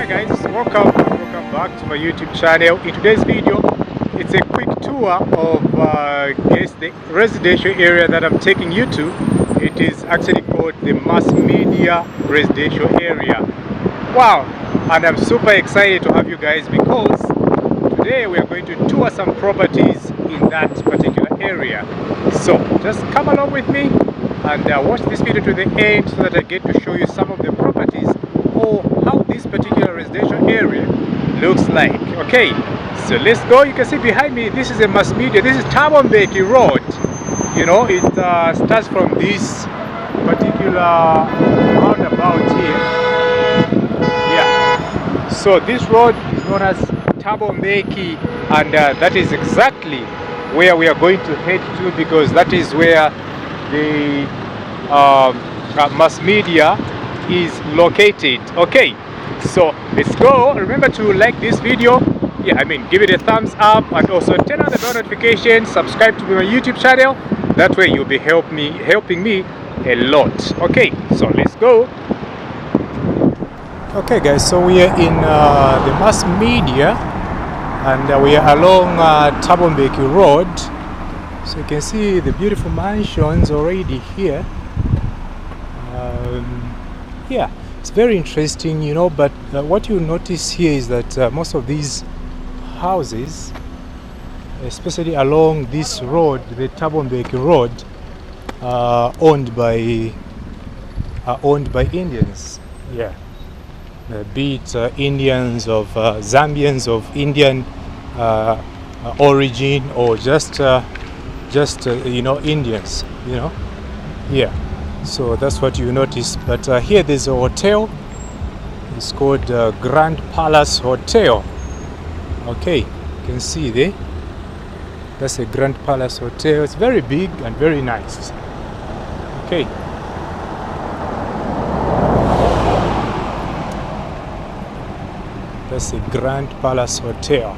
guys, welcome back to my YouTube channel. In today's video, it's a quick tour of the residential area that I'm taking you to. It is actually called the Massmedia residential area. Wow, and I'm super excited to have you guys because today we are going to tour some properties in that particular area. So just come along with me and watch this video to the end so that I get to show you some of the properties or how this particular residential area looks like. Okay, so let's go. You can see behind me, this is a Massmedia. This is Tabonbeki Road. You know, it starts from this particular roundabout here. Yeah, so this road is known as Tabonbeki, and that is exactly where we are going to head to, because that is where the Massmedia is located. Okay, so let's go. Remember to like this video, give it a thumbs up, and also turn on the bell notification, subscribe to my YouTube channel. That way you'll be helping me a lot. Okay, so let's go. Okay guys, so we are in the Massmedia, and we are along Tabonbeki Road. So you can see the beautiful mansions already here. Yeah, it's very interesting, you know, but what you notice here is that most of these houses, especially along this road, the Tabonbeki Road, are owned by Indians. Yeah, be it Indians of Zambians of Indian origin, or just Indians, yeah. So that's what you notice. But here there's a hotel. It's called Grand Palace Hotel. Okay, you can see there. That's a Grand Palace Hotel. It's very big and very nice. Okay. That's a Grand Palace Hotel.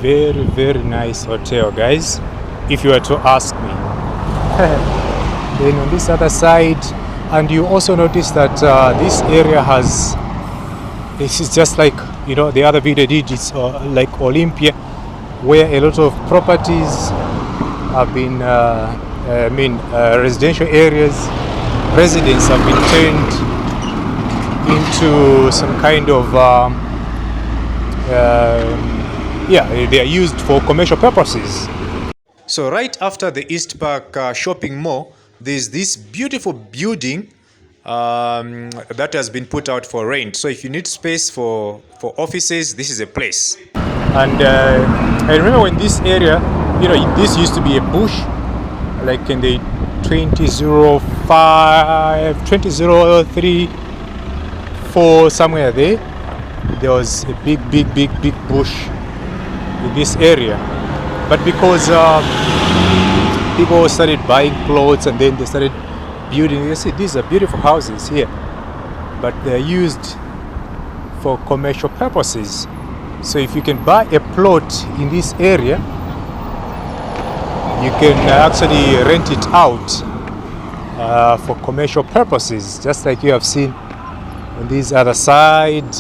Very, very nice hotel, guys, if you were to ask me. Then on this other side, and you also notice that this area this is just like, the other video I did, it's like Olympia, where a lot of properties have been, residential areas, residents have been turned into some kind of, they are used for commercial purposes. So right after the East Park shopping mall, there's this beautiful building that has been put out for rent. So if you need space for offices, this is a place. And I remember when this area, this used to be a bush, like in the 2005, 2003, 4, somewhere there was a big bush in this area. But because people started buying plots and then they started building, you see these are beautiful houses here, but they're used for commercial purposes. So if you can buy a plot in this area, you can actually rent it out for commercial purposes, just like you have seen on this other side,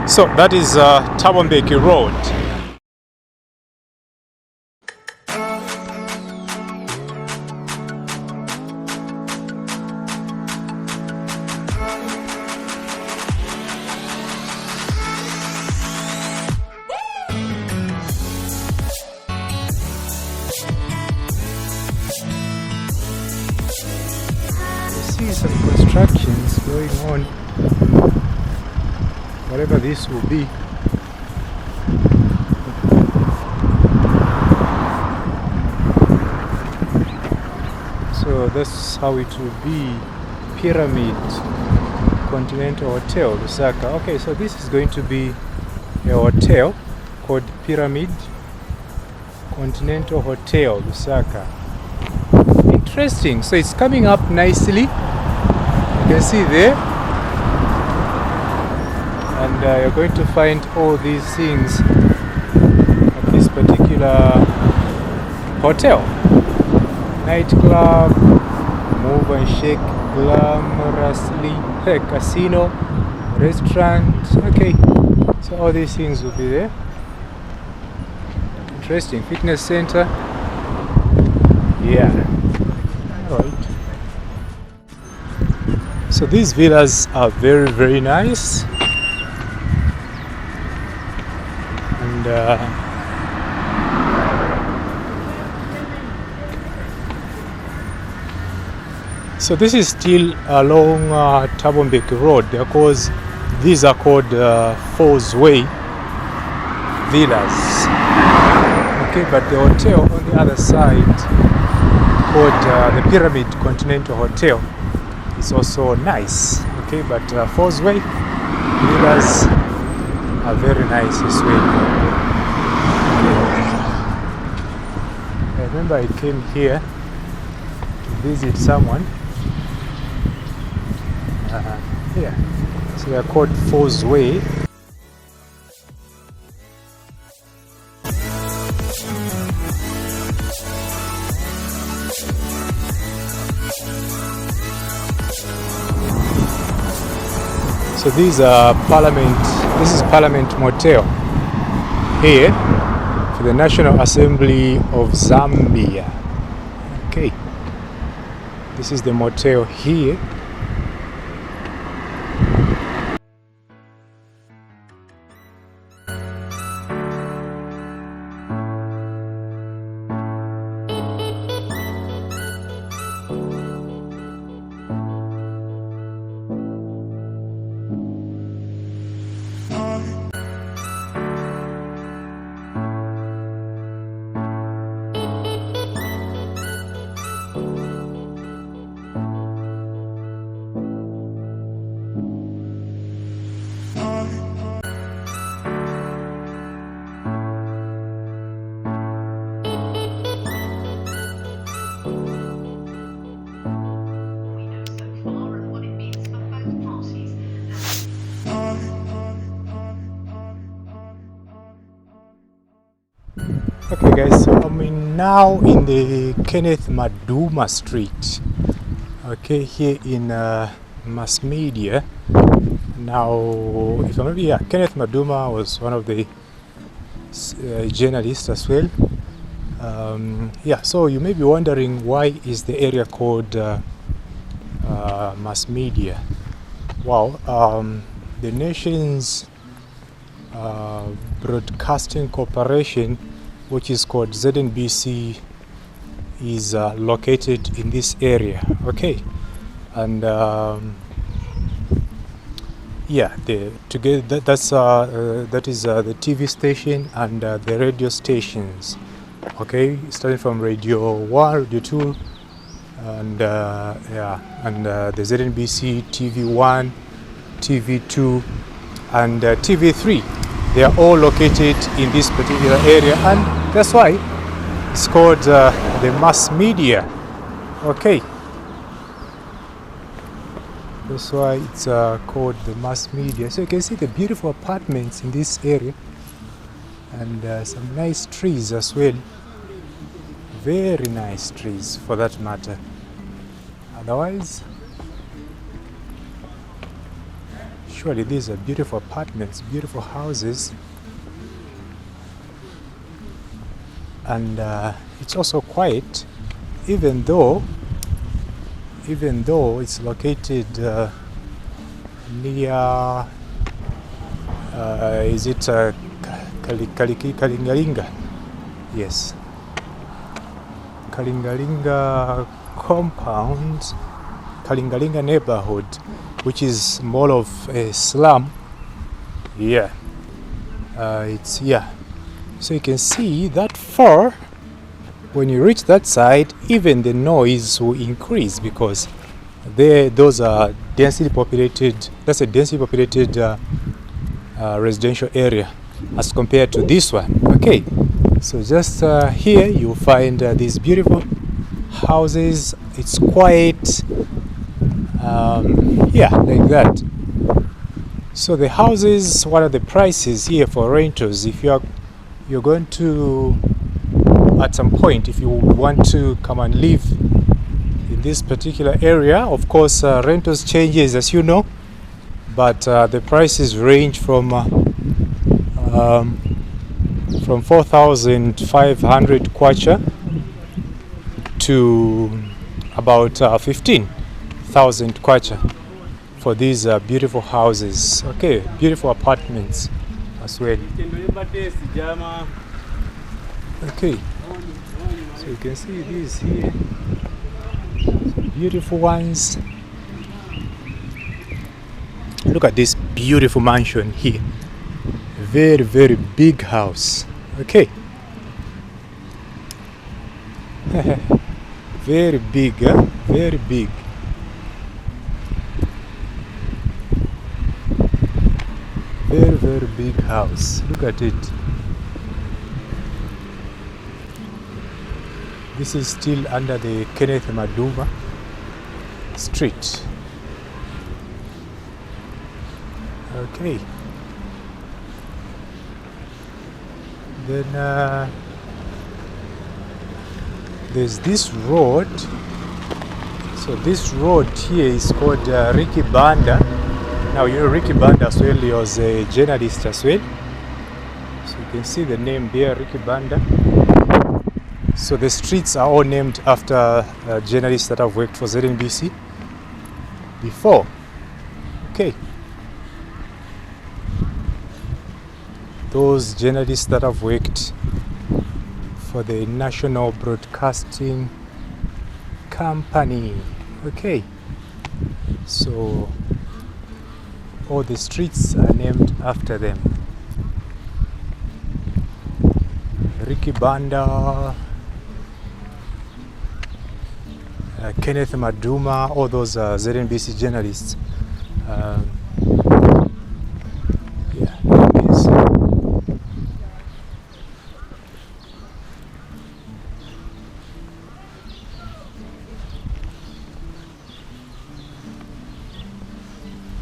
So that is Tabonbeki Road. See some constructions going on, whatever this will be. So that's how it will be. Pyramid Continental Hotel, Lusaka. Okay, so this is going to be a hotel called Pyramid Continental Hotel, Lusaka. Interesting. So it's coming up nicely. You can see there. And you're going to find all these things at this particular hotel. Nightclub, move and shake glamorously casino, restaurant. Okay, so all these things will be there. Interesting. Fitness center. Yeah. Alright. So these villas are very, very nice. And so this is still along Tabonbeki Road, because these are called Falls Way villas. Okay, but the hotel on the other side, called the Pyramid Continental Hotel, is also nice. Okay, but Falls Way villas are very nice as well. Okay. I remember I came here to visit someone. Yeah, so they are called Falls Way. So these are Parliament. This is Parliament Motel here for the National Assembly of Zambia. Okay, this is the motel here. Okay guys, so I'm now in the Kenneth Maduma Street. Okay, here in Massmedia. Now, if I'm not, yeah, Kenneth Maduma was one of the journalists as well. Yeah, so you may be wondering, why is the area called Massmedia? Well, the nation's broadcasting corporation, which is called ZNBC, is located in this area. Okay, and yeah, that is the TV station and the radio stations. Okay, starting from Radio 1, Radio 2, and yeah, and the ZNBC TV 1, TV 2, and TV 3. They are all located in this particular area, and that's why it's called the Massmedia. Okay, that's why it's called the Massmedia. So you can see the beautiful apartments in this area, and some nice trees as well. Very nice trees, for that matter. Otherwise, surely these are beautiful apartments, beautiful houses, and it's also quiet, even though it's located near is it Kalingalinga? Yes, Kalingalinga compound, Kalingalinga neighborhood, which is more of a slum. Yeah, it's, yeah, so you can see that far. When you reach that side, even the noise will increase, because those are densely populated. That's a densely populated residential area as compared to this one. Okay, so just here you'll find these beautiful houses. It's quiet. Yeah, like that. So the houses, what are the prices here for rentals? If you're going to, at some point, if you want to come and live in this particular area. Of course, rentals changes, as you know, but the prices range from 4,500 kwacha to about 15,000 kwacha for these beautiful houses. Okay, beautiful apartments as well. Okay, so you can see these here, some beautiful ones. Look at this beautiful mansion here. Very, very big house. Okay. Very big, huh? Very big. Very, very big house. Look at it. This is still under the Kenneth Maduma Street. Okay. Then there's this road. So this road here is called Ricky Banda. Now you know Ricky Banda as well, he was a journalist as well. So you can see the name there, Ricky Banda. So the streets are all named after journalists that have worked for ZNBC before. Okay. Those journalists that have worked for the National Broadcasting Company. Okay. So all the streets are named after them. Ricky Banda, Kenneth Maduma, all those ZNBC journalists. Yeah, there it is.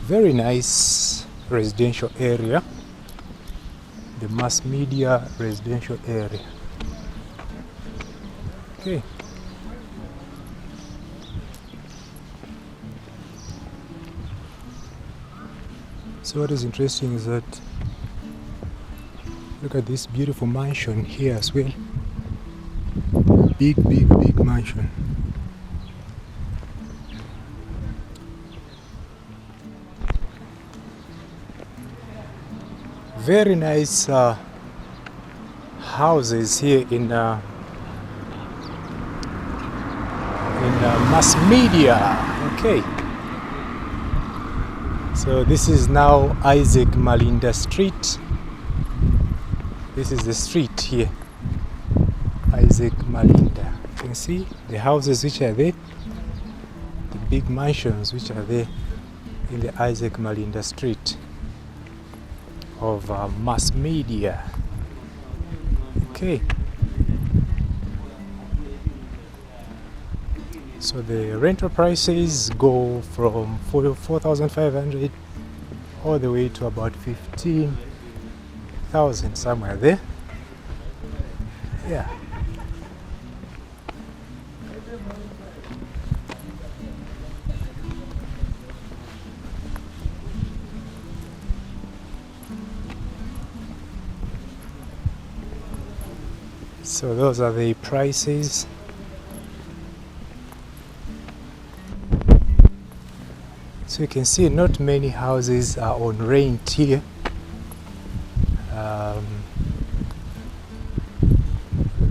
Very nice residential area, the Massmedia residential area. Okay. So what is interesting is that look at this beautiful mansion here as well. Big, big, big mansion. Very nice houses here in Massmedia. Okay. So this is now Isaac Malinda Street. This is the street here, Isaac Malinda. You can see the houses which are there, the big mansions which are there in the Isaac Malinda Street of Massmedia. Okay. So the rental prices go from 4,500 all the way to about 15,000, somewhere there. Yeah. So those are the prices. So you can see not many houses are on rent here.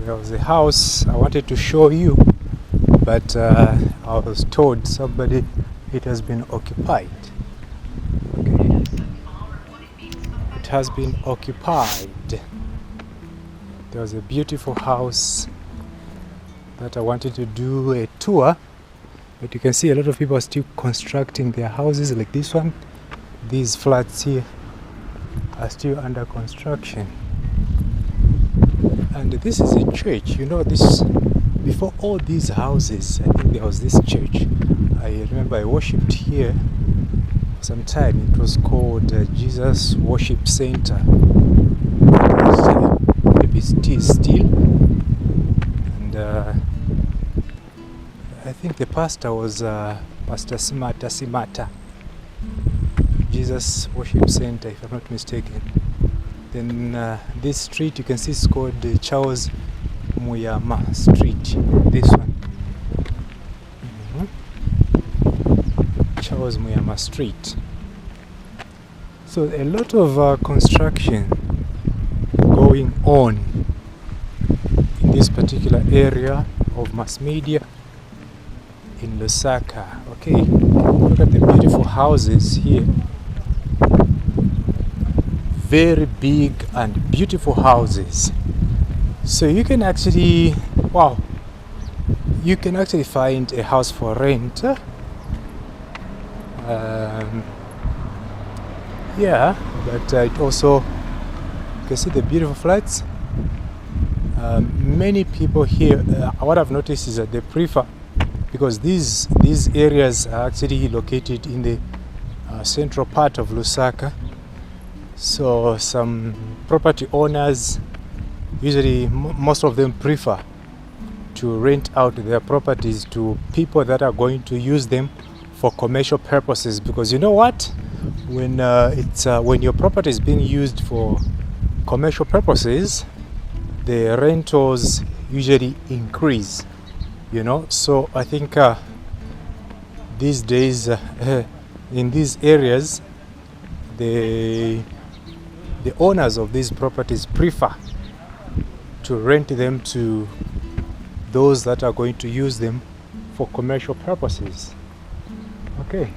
There was a house I wanted to show you, but I was told somebody it has been occupied. Okay. It has been occupied. There was a beautiful house that I wanted to do a tour, but you can see a lot of people are still constructing their houses like this one. These flats here are still under construction. And this is a church, you know, this before all these houses, I think there was this church. I remember I worshipped here some time. It was called Jesus Worship Center. Maybe it is still. And I think the pastor was Pastor Simata, Jesus Worship Center, if I'm not mistaken. Then this street you can see is called Charles Muyama Street. This one. Charles Muyama Street. So a lot of construction going on in this particular area of Massmedia in Lusaka. Okay, look at the beautiful houses here. Very big and beautiful houses. So you can actually, wow, you can actually find a house for rent. Yeah, but it also, you can see the beautiful flats. Many people here, what I've noticed is that they prefer, because these areas are actually located in the central part of Lusaka. So some property owners, usually most of them prefer to rent out their properties to people that are going to use them for commercial purposes, because you know what, when your property is being used for commercial purposes, the rentals usually increase, you know. So I think these days in these areas, the owners of these properties prefer to rent them to those that are going to use them for commercial purposes. Okay.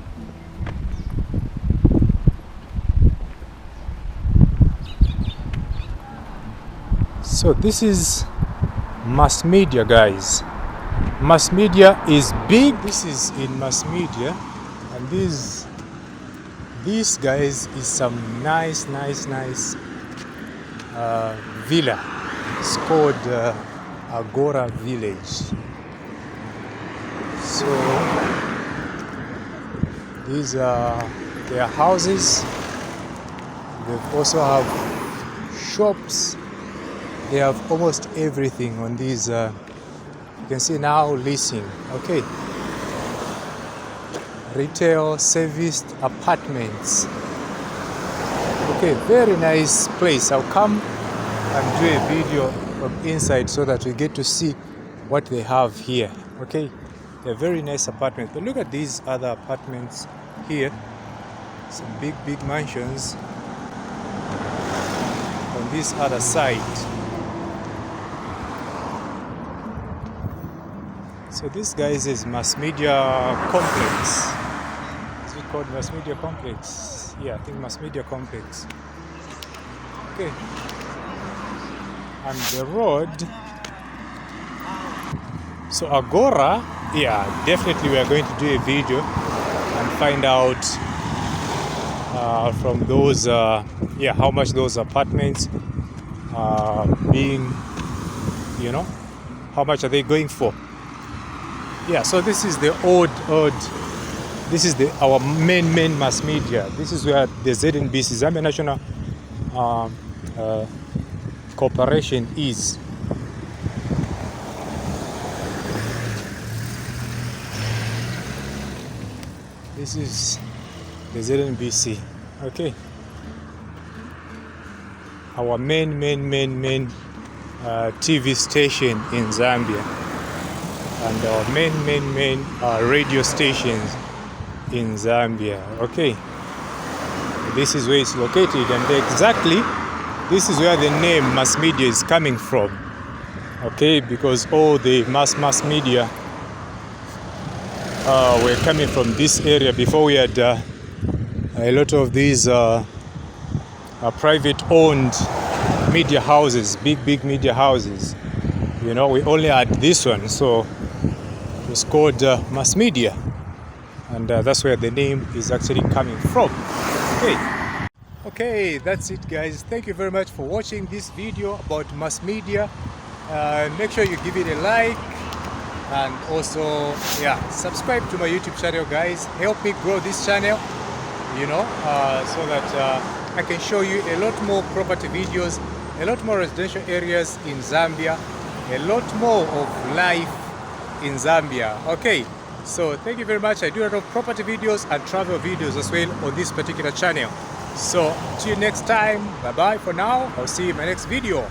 So this is Massmedia, guys. Massmedia is big. This is in Massmedia, and this guys is some nice villa. It's called Agora Village. So these are their houses. They also have shops. They have almost everything on these. You can see now leasing. Okay. Retail, serviced apartments. Okay, very nice place. I'll come and do a video from inside so that we get to see what they have here. Okay, they're very nice apartments. But look at these other apartments here. Some big mansions on this other side. So this guys is Massmedia Complex. Is it called Massmedia Complex? Yeah, I think Massmedia Complex. Okay. And the road. So Agora, yeah, definitely we are going to do a video and find out from those, how much those apartments are being, you know, how much are they going for? Yeah, so this is the old. This is our main Massmedia. This is where the ZNBC, Zambia National Corporation is. This is the ZNBC. Okay. Our main TV station in Zambia. And our main radio stations in Zambia. Okay, this is where it's located, and exactly this is where the name Massmedia is coming from. Okay, because all the mass media were coming from this area. Before we had a lot of these private owned media houses, big media houses. You know, we only had this one, so it's called Massmedia, and that's where the name is actually coming from. Okay, that's it, guys. Thank you very much for watching this video about Massmedia. Make sure you give it a like, and also subscribe to my YouTube channel, guys. Help me grow this channel, you know, so that I can show you a lot more property videos, a lot more residential areas in Zambia, a lot more of life in Zambia. Okay, so thank you very much. I do a lot of property videos and travel videos as well on this particular channel. So till next time, bye bye for now. I'll see you in my next video.